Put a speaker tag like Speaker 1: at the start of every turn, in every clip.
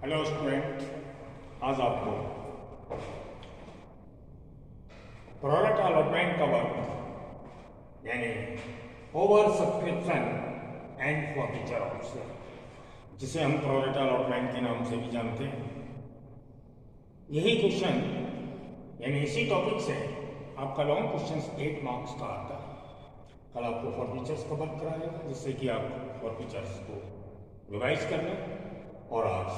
Speaker 1: Hello student, आज आपको pro rata allotment का वर्क यानी over subscription and forfeiture option, जिसे हम प्रोरेटा अलॉटमेंट के नाम से भी जानते हैं, यही क्वेश्चन यानी इसी टॉपिक से आपका लॉन्ग क्वेश्चन 8 मार्क्स का आता है। कल आपको फॉरफीचर्स कवर कराएगा जिससे कि आप फॉरफीचर्स को रिवाइज कर लें, और आज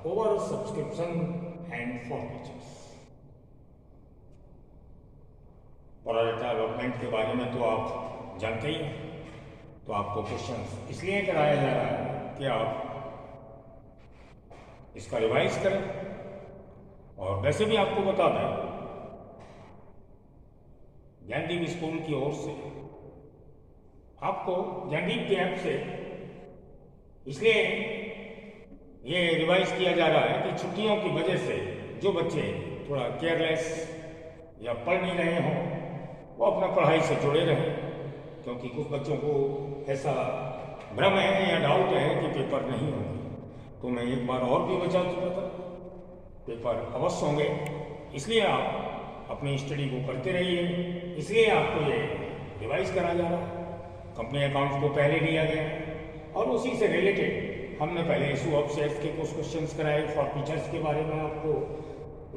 Speaker 1: over subscription and forfeitures. Pro rata allotment के बारे में तो आप जानते ही हैं, तो आपको क्वेश्चन इसलिए कराया जा रहा है कि आप इसका रिवाइज करें। और वैसे भी आपको बता दें, ज्ञानदीप स्कूल की ओर से आपको ज्ञानदीप के ऐप से इसलिए ये रिवाइज किया जा रहा है कि छुट्टियों की वजह से जो बच्चे थोड़ा केयरलेस या पढ़ नहीं रहे हों, वो अपना पढ़ाई से जुड़े रहें, क्योंकि कुछ बच्चों को ऐसा भ्रम है या डाउट है कि पेपर नहीं होंगे। तो मैं एक बार और भी बता चुका था, पेपर अवश्य होंगे, इसलिए आप अपनी स्टडी को करते रहिए। इसलिए आपको ये रिवाइज करा जा रहा है। कंपनी अकाउंट्स को पहले लिया गया और उसी से रिलेटेड हमने पहले इशू ऑफ शेयर्स के कुछ क्वेश्चंस कराए। फॉरफीचर्स के बारे में आपको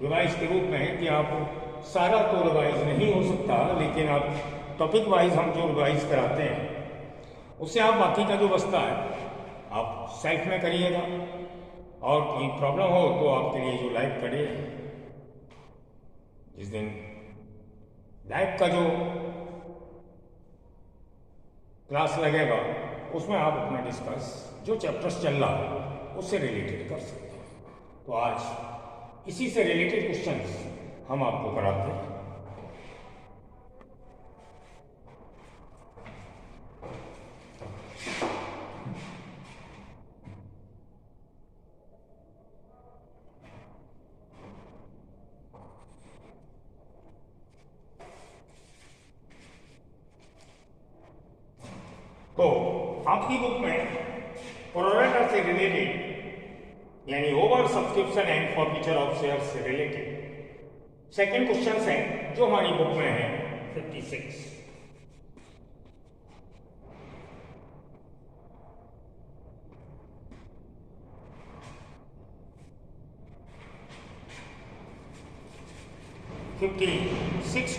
Speaker 1: रिवाइज के रूप में कि आप सारा तो रिवाइज नहीं हो सकता, लेकिन आप टॉपिक वाइज हम जो रिवाइज कराते हैं उससे आप बाकी का जो बचता है आप सेल्फ में करिएगा। और कोई प्रॉब्लम हो तो आपके लिए जो लाइव पढ़े, जिस दिन लाइव का जो क्लास लगेगा उसमें आप अपना डिस्कस जो चैप्टर्स चल रहा है उससे रिलेटेड कर सकते हैं। तो आज इसी से रिलेटेड क्वेश्चंस हम आपको कराते हैं। तो आपकी बुक में प्रोरेटा से रिलेटेड यानी over subscription and forfeiture of share से रिलेटेड सेकंड क्वेश्चन है जो हमारी बुक में है 56।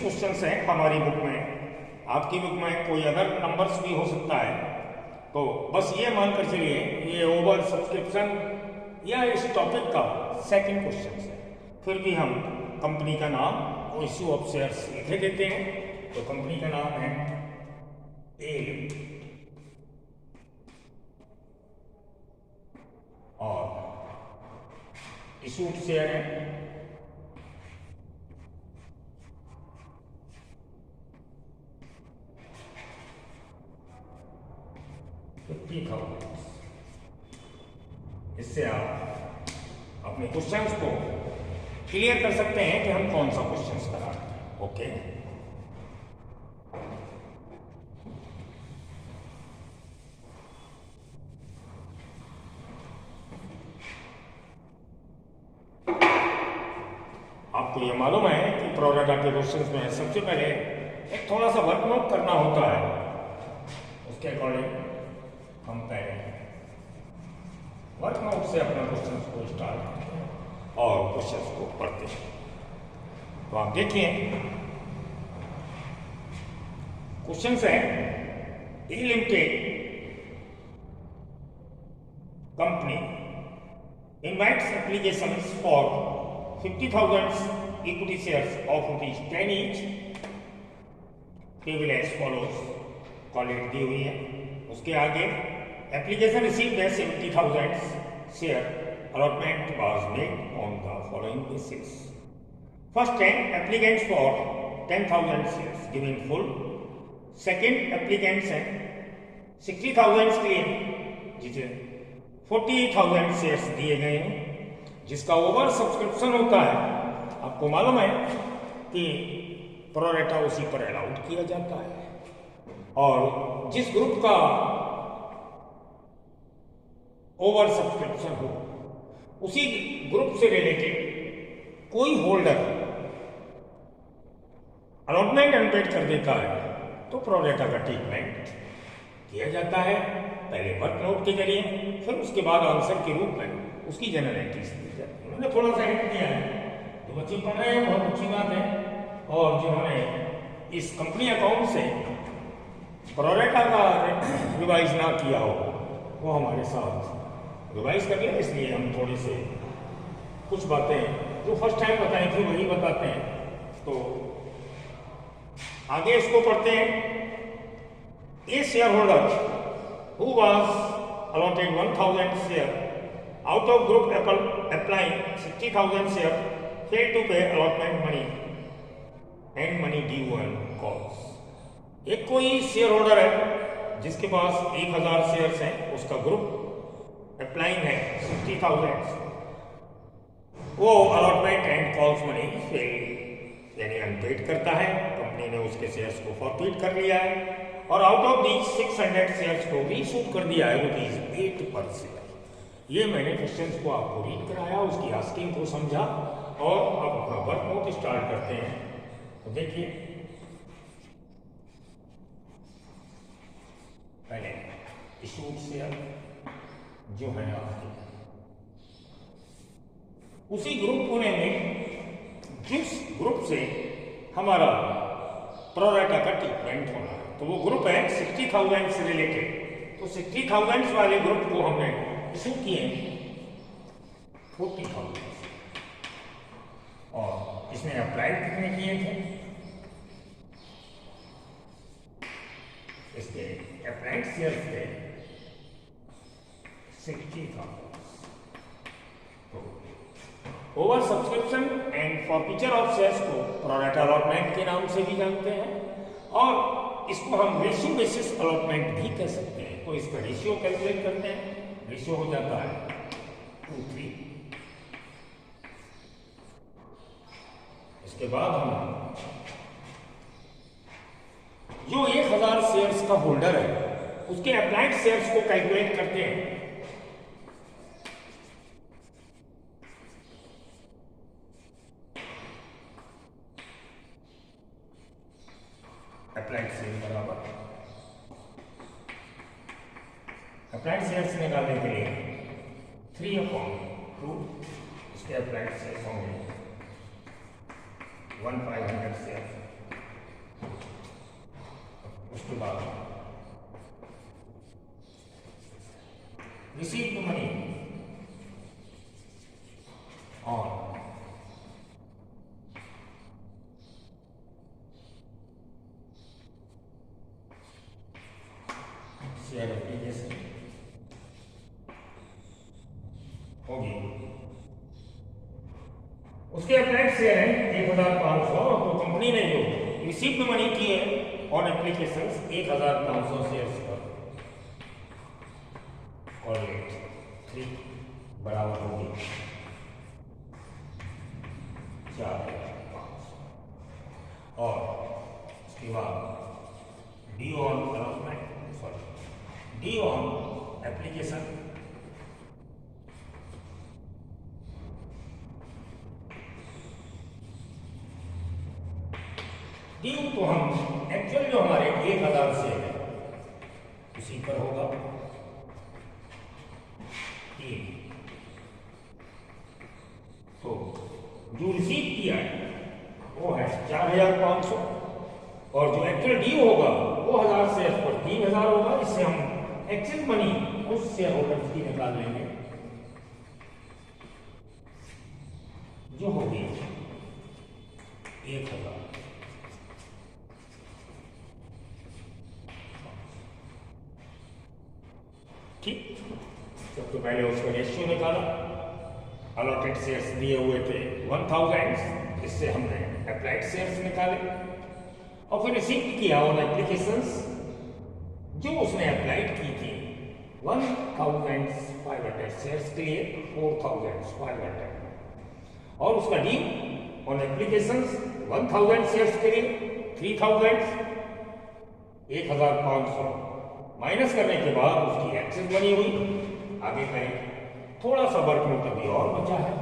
Speaker 1: क्वेश्चन है हमारी बुक में। आपकी बुक में कोई अदर नंबर्स भी हो सकता है, तो बस ये मानकर चलिए ये ओवर सब्सक्रिप्शन या इस टॉपिक का सेकंड क्वेश्चन है। फिर भी हम कंपनी का नाम और इश्यू ऑफ शेयर्स लिखे देते हैं। तो कंपनी का नाम है ए और इश्यूड शेयर है 50,000। इससे आप अपने क्वेश्चंस को क्लियर कर सकते हैं कि हम कौन सा क्वेश्चंस करा रहे हैं। ओके, आपको ये मालूम है कि प्रोरेटा के क्वेश्चंस में सबसे पहले एक थोड़ा सा वर्कआउट करना होता है। उसके अकॉर्डिंग हम पहले वर्कआउट से अपना क्वेश्चन को स्टार्ट करते हैं और क्वेश्चन को पढ़ते हैं। तो आप देखिए क्वेश्चन है, a limited company invites applications for 50,000 equity shares of ₹10 each. Table as follows, quality दी हुई है। उसके आगे एप्लीकेशन रिसीव्ड है 70,000 share, allotment was made on the following basis. First 10 applicants for 10,000 shares given full. Second applicants हैं 60,000 के लिए, जिसे 40,000 शेयर्स दिए गए हैं, जिसका ओवर सब्सक्रिप्शन होता है। आपको मालूम है कि प्रोरेटा उसी पर अलाउड किया जाता है, और जिस ग्रुप का ओवर सब्सक्रिप्शन हो उसी ग्रुप से रिलेटेड कोई होल्डर अलॉटमेंट अनपेड कर देता है तो प्रोरेटा का ट्रीटमेंट किया जाता है, पहले वर्क नोट के जरिए, फिर उसके बाद आंसर के रूप में उसकी जनरल एंट्रीज दी जाती है। उन्होंने थोड़ा सा हिंट दिया है, तो बच्चे पढ़ रहे हैं, बहुत अच्छी बात है। और जिन्होंने इस कंपनी अकाउंट से प्रोरेटा का रिवाइज ना किया हो वो हमारे साथ रिवाइज कर लिया, इसलिए हम थोड़े से कुछ बातें जो फर्स्ट टाइम बताई थी वही बताते हैं। तो आगे इसको पढ़ते हैं। A share holder who was allotted 1000 share out of group applying 60,000 share fail to pay allotment money and money due on calls. एक कोई शेयर होल्डर है जिसके पास 1000 शेयर्स हैं, उसका ग्रुप अप्लाइंग है 60,000, वो allotment and calls money fail यानी unpaid करता है, कंपनी ने उसके शेयर्स को फॉरफिट कर लिया है और आउट ऑफ दी 600 शेयर्स को रीइशू कर दिया है ₹8 पर शेयर। ये मैंने क्वेश्चंस को आपको रीड कराया, उसकी आस्किंग को समझा और अब अपना वर्क नोट स्टार्ट करते हैं। तो देखिए, पहले इशूड शेयर जो है आपके उसी ग्रुप होने में जिस ग्रुप से हमारा प्रोरेटा का ट्रीटमेंट होना है, तो वो ग्रुप है 60,000 से रिलेटेड। तो 60,000 वाले ग्रुप को हमने इशू किए 40,000 और इसमें अप्लाई कितने किए थे, इसके अप्लाइड शेयर्स थे 60,000। Over subscription and forfeiture of shares को प्रोरेटा अलॉटमेंट के नाम से भी जानते हैं और इसको हम रेशियो बेसिस अलॉटमेंट भी कह सकते हैं। तो इसका रेशियो कैलकुलेट करते हैं, रेशियो हो जाता है 2:3। इसके बाद हम जो 1000 शेयर्स का होल्डर है उसके अप्लाइड शेयर्स को कैलकुलेट करते हैं। अप्लाइड शेयर बराबर अप्लाइड शेयर्स निकालने के लिए 3/2 इसके अप्लाइड शेयर्स होंगे 1500 शेयर। उसके बाद received money on share application होगी, उसके अप्लाइड शेयर है 1500 और तो कंपनी ने जो रिसीव्ड मनी की है ऑन एप्लीकेशंस 1500 शेयर्स पर और 3 बराबर होगी 4,500 और उसके बाद D on allotment D on application due तो हम एक्चुअल जो हमारे 1000 से है उसी पर होगा 3। तो जो रिसीव किया है वो है 4,500 और जो एक्चुअल ड्यू होगा वो 1000 शेयर पर 3,000 होगा। इससे हम एक्चुअल मनी उस शेयर होल्डर्स की निकाल लेंगे जो होगी 1,000। ठीक, सबसे पहले उसका रेशियो निकाला, अलॉटेड शेयर्स दिए हुए थे 1000, इससे हमने अप्लाइड शेयर्स निकाले और फिर रिसीव किया ऑन एप्लीकेशंस जो उसने अप्लाइड की थी 1500 शेयर्स के लिए 4500 और उसका डी ऑन एप्लीकेशंस 1000 शेयर्स के लिए 3000 1500 माइनस करने के बाद उसकी एक्सेस बनी हुई। आगे करें थोड़ा सा वर्कलोड अभी और बचा है।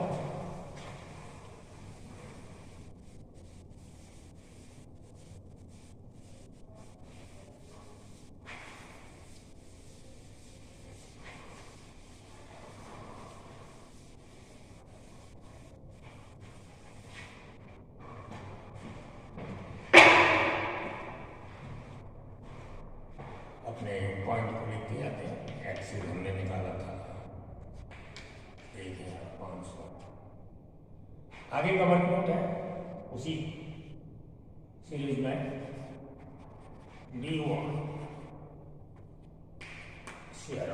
Speaker 1: अपने पॉइंट को लिख दिया थे, एक्सिस हमने निकाला था 1500। आगे का वर्कआउट है उसी सीरीज में D1 शेयर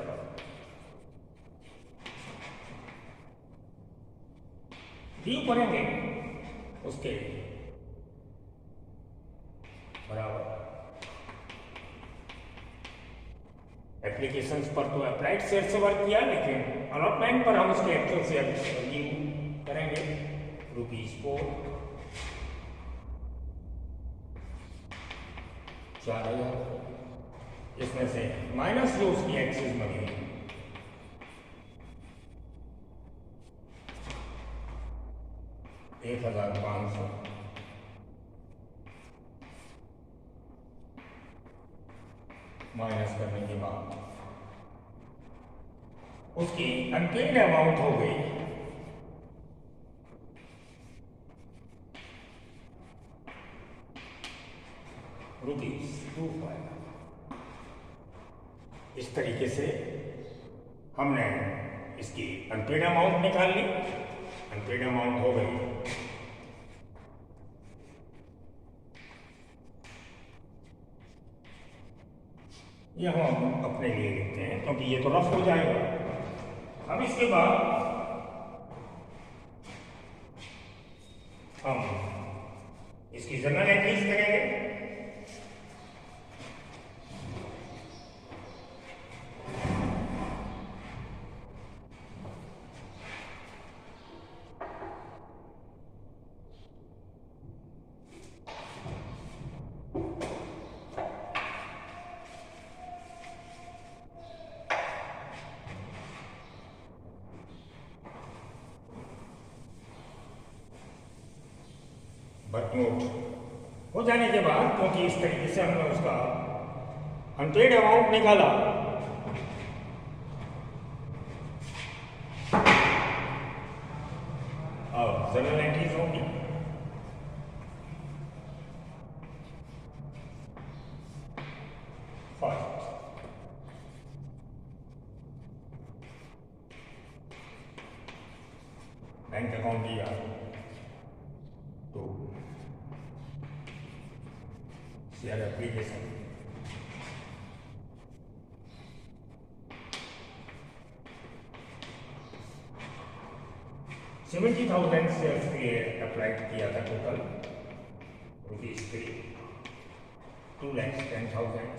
Speaker 1: डी करेंगे उसके बराबर। एप्लीकेशंस पर तो अप्लाइड शेयर से वर्क किया, लेकिन अलॉटमेंट पर हम उसके एक्चुअल से ड्यू करेंगे ₹4 4,000। इसमें से माइनस जो उसकी एक्सिस बनी 1,500 माइनस करने के बाद उसकी अनपेड अमाउंट हो गई ₹25। इस तरीके से हमने इसकी अनपेड अमाउंट निकाल ली। अनपेड अमाउंट हो गई ये हम अपने लिए लिखते हैं क्योंकि ये तो रफ हो जाएगा। अब इसके बाद हम इसकी जनरल एंट्रीज करेंगे। वर्कलोड हो जाने के बाद, क्योंकि इस तरीके से हमने उसका अनपेड अमाउंट निकाला, अब जनरल एंट्रीज होंगी। फर्स्ट बैंक अकाउंट दिया 2 शेयर एप्लीकेशन $70,000 शेयर्स के लिए अप्लाई किया था टोटल ₹3 2,10,000।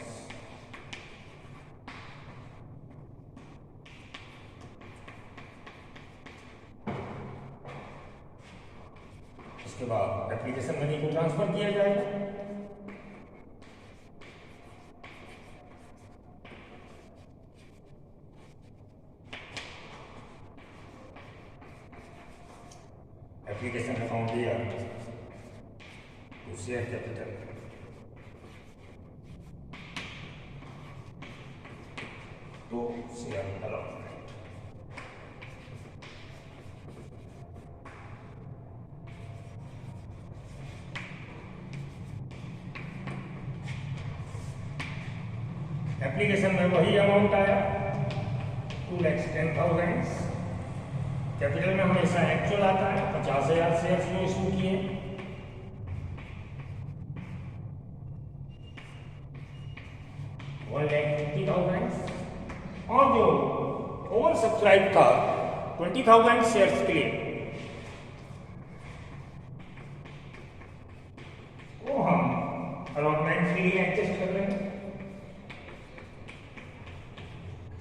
Speaker 1: उसके बाद एप्लीकेशन मनी को ट्रांसफर किया जाएगा। एप्लीकेशन अकाउंट दिया तो शेयर कैपिटल तो शेयर अलॉटमेंट। एप्लीकेशन में वही अमाउंट आया 2,10,000। कैपिटल में हमेशा एक्चुअल आता है 50,000 शेयर जो इशू किए। $1,50,000 और जो ओवर सब्सक्राइब था 20,000 शेयर्स के लिए वो हम अलॉटमेंट के लिए एडजस्ट कर लेंगे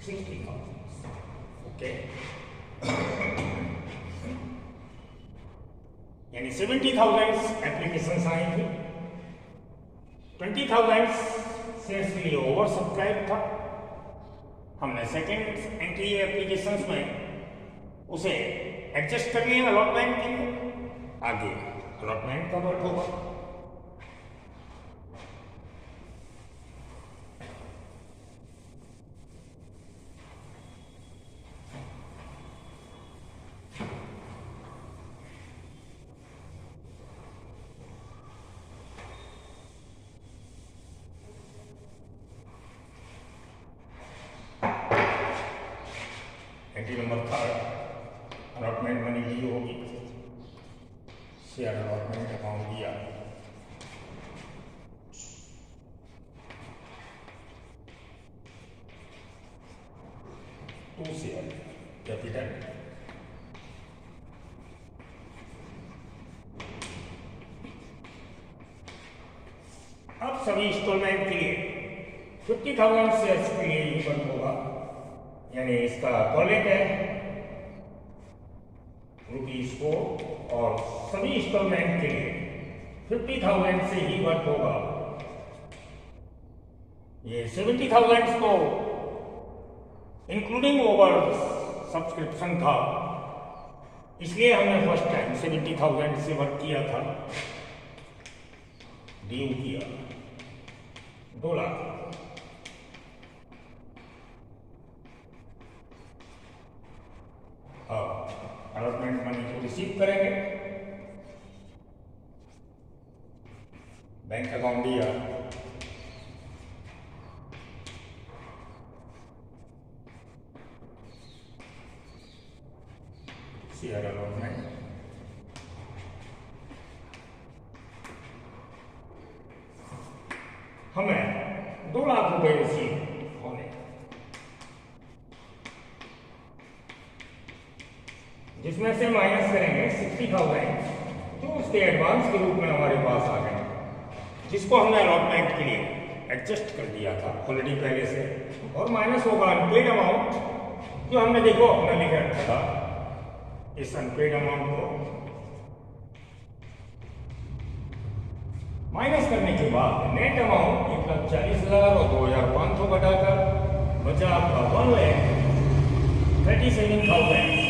Speaker 1: 60,000। ओके, यानी 70,000 एप्लीकेशन आएंगे, 20,000 शेयर्स के लिए ओवर सब्सक्राइब था। हमने सेकेंड एंट्री एप्लीकेशंस में उसे एडजस्ट कर लिया अलॉटमेंट के लिए, आगे अलॉटमेंट का वर्क होगा। Entry number 3 allotment money D होगी, शेयर अलॉटमेंट अकाउंट दिया, टू शेयर कैपिटल, अब सभी इंस्टॉलमेंट के लिए 50,000 शेयर्स के लिए ही बंद होगा, यानी इसका कॉलेट है ₹4 और सभी इंस्टॉलमेंट के लिए 50,000 से ही वर्क होगा। ये 70,000 को इंक्लूडिंग ओवर सब्सक्रिप्शन था, इसलिए हमने फर्स्ट टाइम 70,000 से वर्क किया था, ड्यू किया 2 लाख। अलॉटमेंट मनी को रिसीव करेंगे, बैंक अकाउंट दिया, शेयर अलॉटमेंट, हमें 2 लाख रुपए रिसीव होने, जिसमें से माइनस करेंगे 60,000 जो उसके एडवांस के रूप में हमारे पास आ गए, जिसको हमने अलॉटमेंट के लिए एडजस्ट कर दिया था ऑलरेडी पहले से, और माइनस होगा अनपेड अमाउंट जो हमने देखो अपना लिख रखा था। इस अनपेड अमाउंट को माइनस करने के बाद नेट अमाउंट 1,40,000 और 2,500 घटाकर बचा आपका 1,37,500।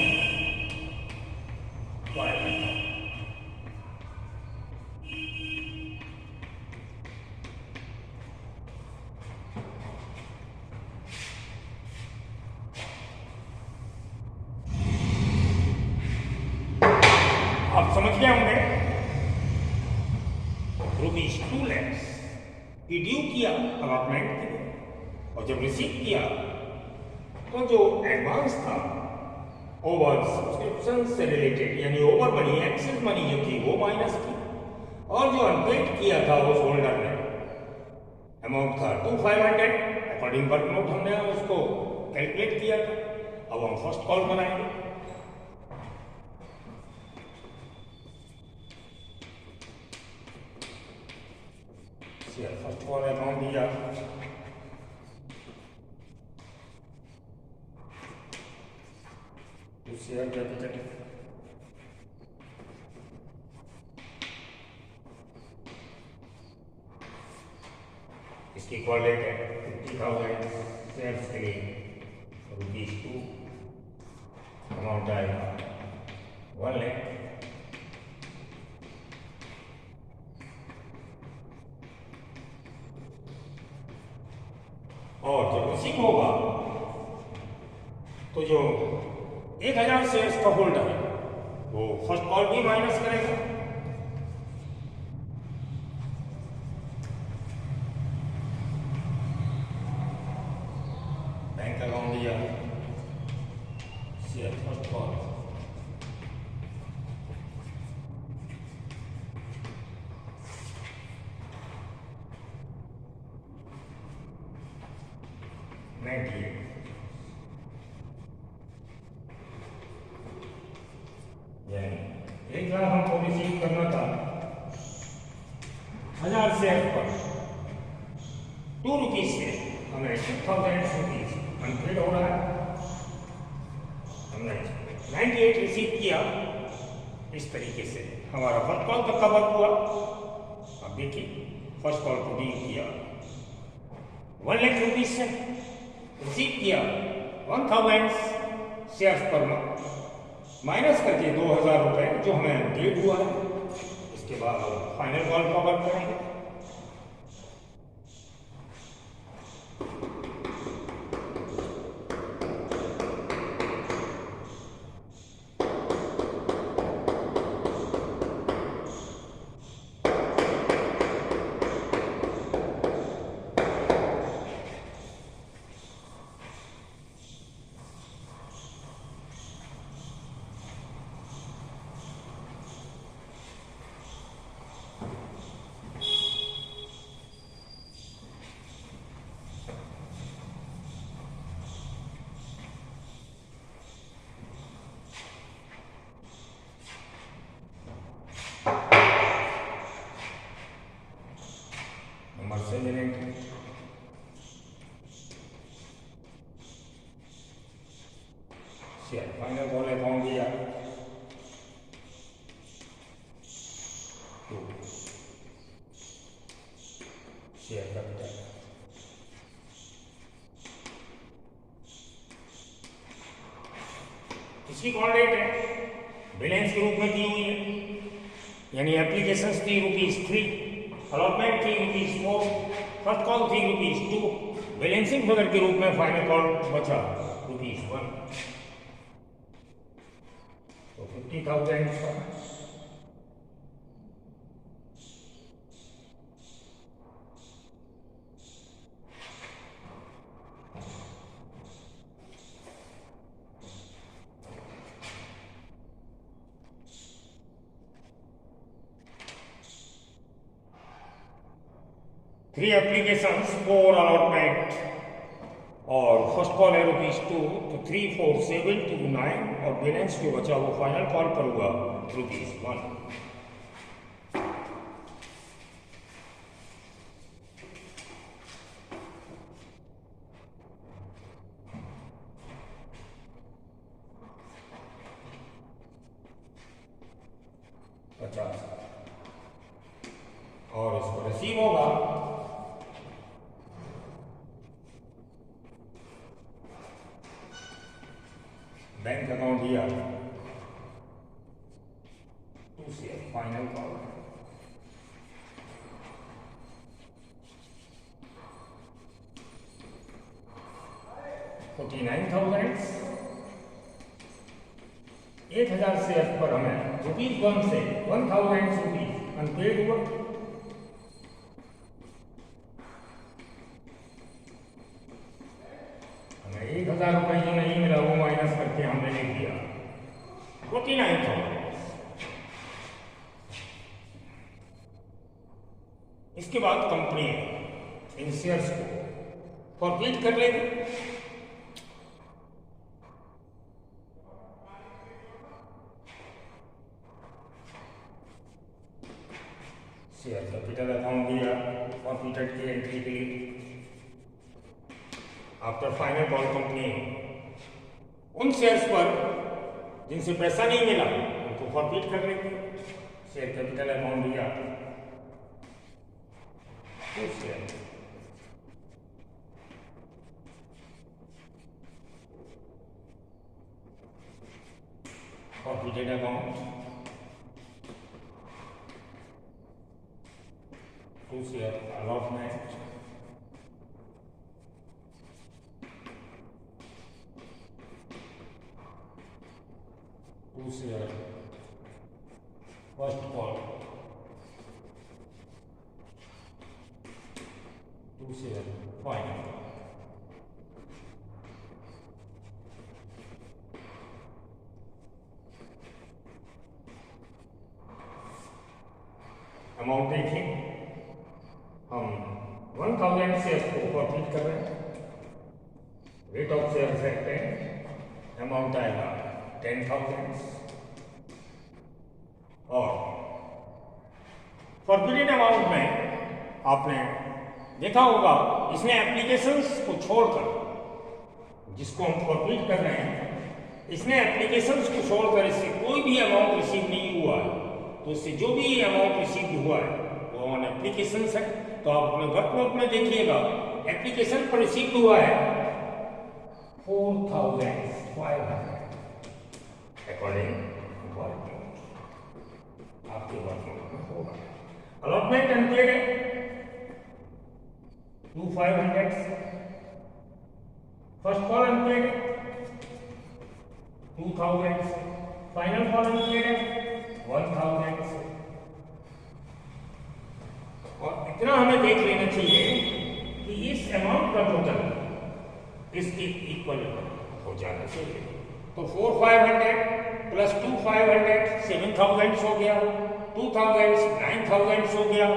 Speaker 1: आप समझ गए होंगे, ₹2 लाख की ड्यू किया अलॉटमेंट के लिए, और जब रिसीव किया तो जो एडवांस था ओवर सब्सक्रिप्शन से रिलेटेड, यानी ओवर मनी एक्सेस मनी जो थी वो माइनस की, और जो अनपेड किया था उस होल्डर ने अमाउंट था 2,500 अकॉर्डिंग वर्क नोट हमने उसको कैलकुलेट किया था। अब हम फर्स्ट कॉल बनाएंगे, फर्स्ट कॉल अकाउंट दिया, शेयर कैपिटल, इसकी कॉल रेट है 50,000 शेयर्स के लिए ₹2, अमाउंट आएगा 1 लाख। और जब रिसीव होगा तो जो 1,000 शेयर्स का होल्डर है वो फर्स्ट कॉल भी माइनस करेगा, बैंक अकाउंट दिया, शेयर फर्स्ट कॉल, एक लाख हमको रिसीव करना था 1,000 शेयर पर ₹2 से, हमें 6,000 अनपेड हो रहा है, हमने 98 रिसीव किया। इस तरीके से हमारा फर्स्ट कॉल तक का वर्क हुआ। अब देखिए फर्स्ट कॉल को डील किया 1 लाख रुपीज से, रिसीव किया 1,000 शेयर्स पर मंथ, माइनस करके 2000 रुपये जो हमें डेट हुआ है, इसके बाद फाइनल कॉल का वर्क करेंगे। Number 7 share final call account दिया 2 शेयर कैपिटल, इसकी कॉल डेट है बैलेंस के रूप में दी हुई है, यानी एप्लीकेशंस थी ₹3, अलॉटमेंट थी ₹4, फर्स्ट कॉल थी ₹2, बैलेंसिंग फिगर के रूप में फाइनल कॉल बचा ₹1, तो 50,000 का। थ्री एप्लीकेशंस, 4 अलॉटमेंट और फर्स्ट कॉल है ₹2, तो 3, 4, 7 to 9 और बैलेंस जो बचा वो फाइनल कॉल पर हुआ ₹1। और इसको रिसीव होगा बैंक अकाउंट दिया 2 से फाइनल कॉल 49,000, 1,000 शेयर पर हमें ₹1 से 1,000 रुपीज अनपेड हुआ। हमें 1,000 रुपये जो नहीं मिला वो माइनस करके हमने लिख दिया 49,000। इसके बाद कंपनी इन शेयर्स को फॉरफिट कर लेगी। शेयर कैपिटल अकाउंट दिया फॉरफिटेड की एंट्री के लिए। आफ्टर फाइनल कॉल कंपनी उन शेयर्स पर जिनसे पैसा नहीं मिला उनको फॉरफिट कर लेगी। शेयर कैपिटल अकाउंट दिया तो share forfeited account to share allotment to share first call to share final amount देखें। हम 1,000 शेयर्स को फॉरफिट कर रहे हैं। रेट ऑफ शेयर है 10, अमाउंट आएगा 10,000 और फॉरफिटेड अमाउंट में आपने देखा होगा इसने एप्लीकेशंस को छोड़कर, जिसको हम फॉरफिट कर रहे हैं, इसने एप्लीकेशंस को छोड़कर इससे कोई भी अमाउंट रिसीव नहीं हुआ है। तो इससे जो भी अमाउंट रिसीव हुआ है वो ऑन एप्लीकेशंस है। तो आप अपने वर्कनोट में देखिएगा एप्लीकेशन पर रिसीव हुआ है 4,500 अकॉर्डिंग वर्कलोड, आपके वर्कलोड में होगा। अलॉटमेंट अनपेड है 2500, फर्स्ट कॉल अनपेड है 2000, फाइनल कॉल अनपेड है 1000। और इतना हमें देख लेना चाहिए कि इस अमाउंट का टोटल इसके इक्वल हो जाना चाहिए। तो 4500 प्लस 2500 7000 हो गया, 2000 9000 हो गया,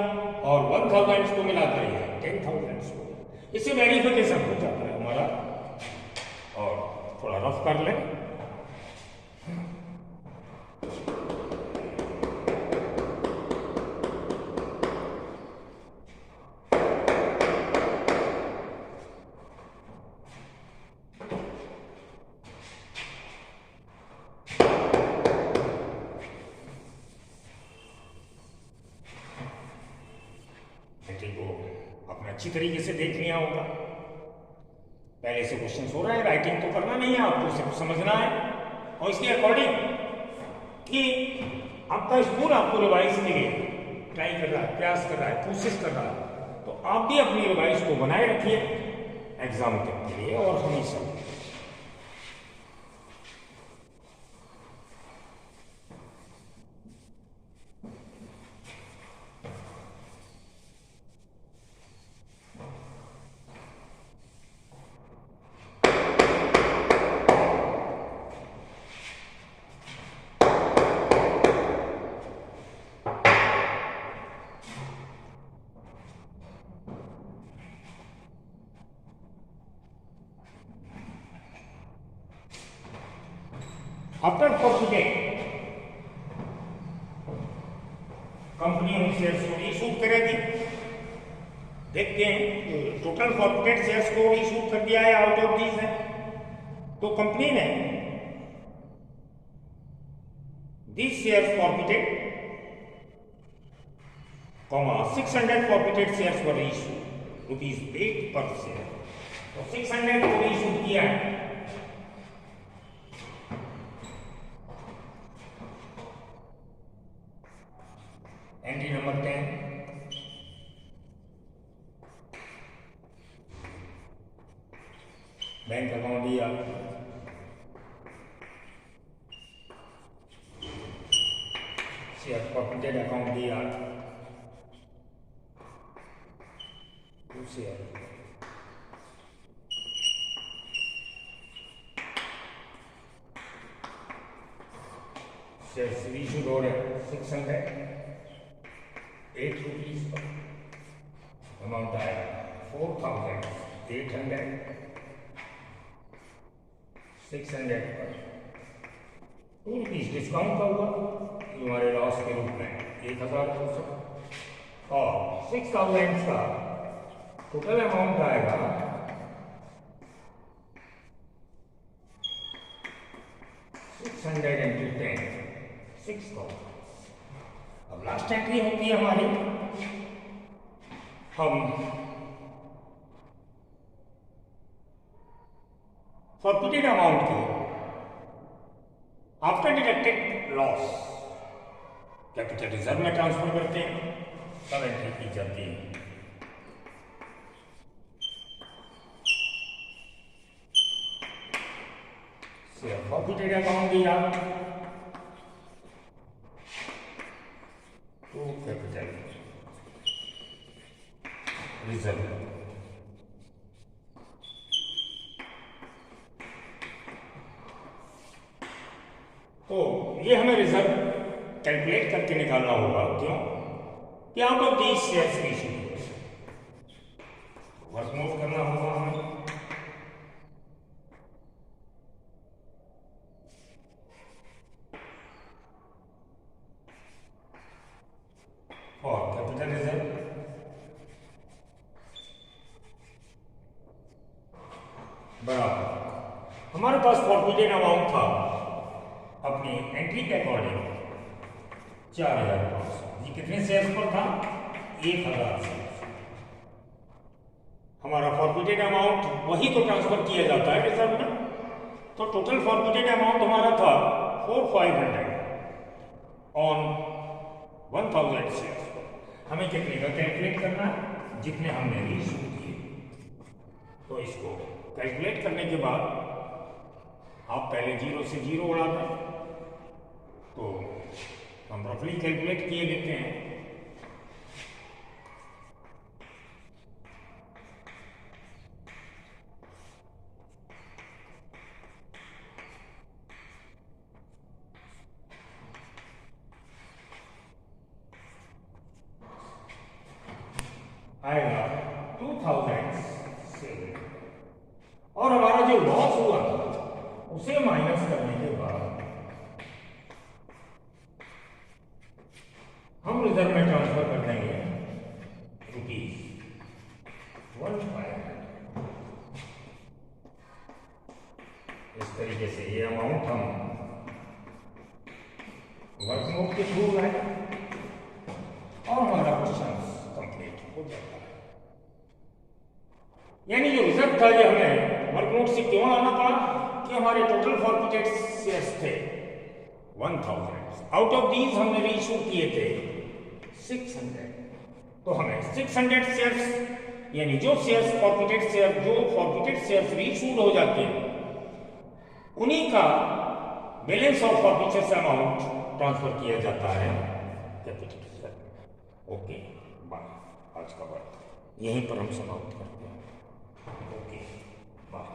Speaker 1: और 1000 को मिलाकर ये 10,000 हो गया। इससे वेरिफिकेशन हो जाता है हमारा। और थोड़ा रफ कर लें। को आपने अच्छी तरीके से देख लिया होगा। पहले से क्वेश्चन हो रहा है, राइटिंग तो करना नहीं है आपको, सिर्फ समझना है। और इसके अकॉर्डिंग कि आपका स्कूल आपको रिवाइज के लिए ट्राई कर रहा है, प्रयास कर रहा है, कोशिश कर रहा है, तो आप भी अपनी रिवाइज को बनाए रखिए एग्जाम के लिए। और हमेशा आफ्टर फॉरफिटिंग कंपनी उन शेयर्स को इशू करेगी। देखते हैं टोटल फॉरफिटेड शेयर्स को इशू कर दिया है, आउट ऑफ दीज है। तो कंपनी ने this shares forfeited 600 forfeited shares were issue ₹8 पर शेयर। तो 600 को इशू किया है। एंट्री नंबर 10, बैंक अकाउंट दिया, शेयर फॉरफिटेड अकाउंट दिया, शेयर इशू हो रहे 600 ₹8 पर अमाउंट आएगा 4,800, 600 पर ₹2 डिस्काउंट का हुआ हमारे लॉस के रूप में 1,200, और 6,000 का टोटल अमाउंट आएगा 600 into 10, 6,000। अब लास्ट एंट्री होती है हमारी, हम फॉरफिटेड अमाउंट को after deducted loss capital reserve में ट्रांसफर करते हैं, तब एंट्री की जाती है। शेयर फॉरफिटेड अकाउंट दिया टू कैपिटल रिजर्व। तो ये हमें रिजर्व कैलकुलेट करके निकालना होगा। क्यों कि out of these shares issue workout करना होगा हमें। और कैपिटल रिजर्व बराबर हमारे पास फॉरफिटेड अमाउंट था अपनी एंट्री के अकॉर्डिंग 4,500। ये कितने शेयर्स पर था? 1,000 शेयर्स। हमारा फॉरफिटेड अमाउंट वही तो ट्रांसफर किया जाता है रिजर्व में। तो टोटल फॉरफिटेड अमाउंट हमारा था 500 ऑन 1000 शेयर। हमें कितने का कैलकुलेट करना है? जितने हमने इशू किए। तो इसको कैलकुलेट करने के बाद आप पहले 0 से 0 उड़ा दें, तो हम रफली कैलकुलेट किए लेते हैं। आएगा 2007 और हमारा जो लॉस हुआ था उसे माइनस करने के बाद हम रिजर्व में ट्रांसफर कर देंगे ₹1500। इस तरीके से ये अमाउंट हम वर्क नोट के थ्रू लाए और हमारा क्वेश्चन कंप्लीट हो जाता है। यानी जो रिजल्ट था ये हमें वर्क नोट से क्यों आना पड़ा कि हमारे टोटल फॉरफिटेड शेयर्स थे 1000। आउट ऑफ दीज हमने रीइश्यू किए थे 600। तो हमें 600 शेयर्स यानी जो शेयर्स फॉरफिटेड शेयर्स रीइश्यूड हो जाते हैं उन्हीं का बैलेंस ऑफ फॉरफिचर्स अमाउंट ट्रांसफर किया जाता है कैपिटल शेयर। Okay, bye. आज का वर्क यहीं पर हम समाप्त करते हैं। Okay, bye.